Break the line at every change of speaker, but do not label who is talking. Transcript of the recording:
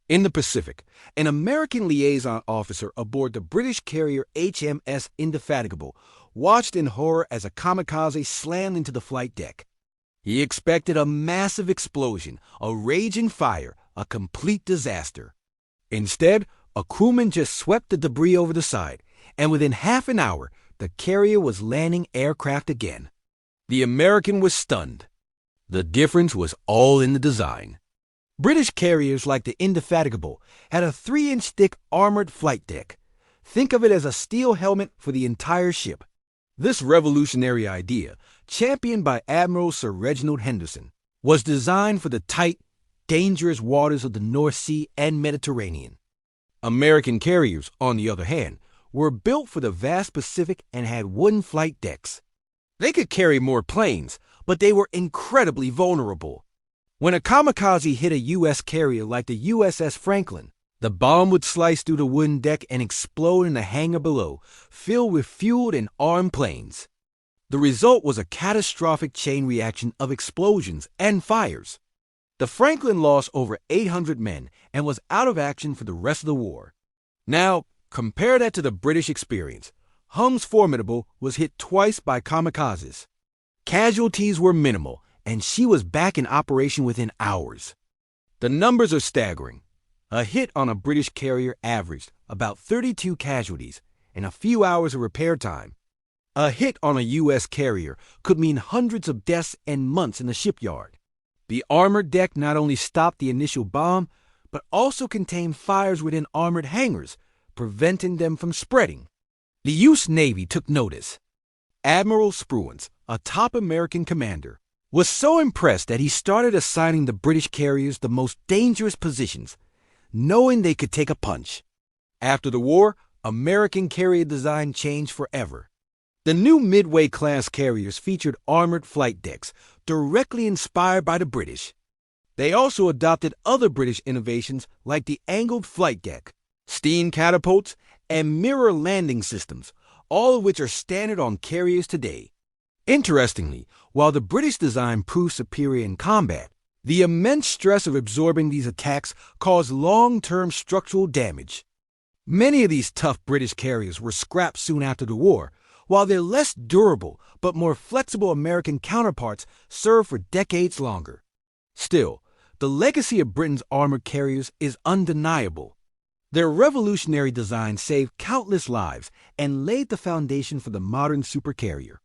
In the Pacific, an American liaison officer aboard the British carrier HMS Indefatigable watched in horror as a kamikaze slammed into the flight deck. He expected a massive explosion, a raging fire, a complete disaster. Instead, a crewman just swept the debris over the side, and within half an hour, the carrier was landing aircraft again. The American was stunned. The difference was all in the design. British carriers like the Indefatigable had a 3-inch thick armored flight deck. Think of it as a steel helmet for the entire ship. This revolutionary idea, championed by Admiral Sir Reginald Henderson, was designed for the tight, dangerous waters of the North Sea and Mediterranean. American carriers, on the other hand, were built for the vast Pacific and had wooden flight decks. They could carry more planes, but they were incredibly vulnerable. When a kamikaze hit a U.S. carrier like the USS Franklin, the bomb would slice through the wooden deck and explode in the hangar below, filled with fueled and armed planes. The result was a catastrophic chain reaction of explosions and fires. The Franklin lost over 800 men and was out of action for the rest of the war. Now, compare that to the British experience. Hum's Formidable was hit twice by kamikazes. Casualties were minimal, and she was back in operation within hours. The numbers are staggering. A hit on a British carrier averaged about 32 casualties and a few hours of repair time. A hit on a U.S. carrier could mean hundreds of deaths and months in the shipyard. The armored deck not only stopped the initial bomb, but also contained fires within armored hangars, preventing them from spreading. The U.S. Navy took notice. Admiral Spruance, a top American commander, was so impressed that he started assigning the British carriers the most dangerous positions, knowing they could take a punch. After the war, American carrier design changed forever. The new Midway-class carriers featured armored flight decks, directly inspired by the British. They also adopted other British innovations like the angled flight deck, steam catapults, and mirror landing systems, all of which are standard on carriers today. Interestingly, while the British design proved superior in combat, the immense stress of absorbing these attacks caused long-term structural damage. Many of these tough British carriers were scrapped soon after the war, while their less durable but more flexible American counterparts served for decades longer. Still, the legacy of Britain's armored carriers is undeniable. Their revolutionary design saved countless lives and laid the foundation for the modern supercarrier.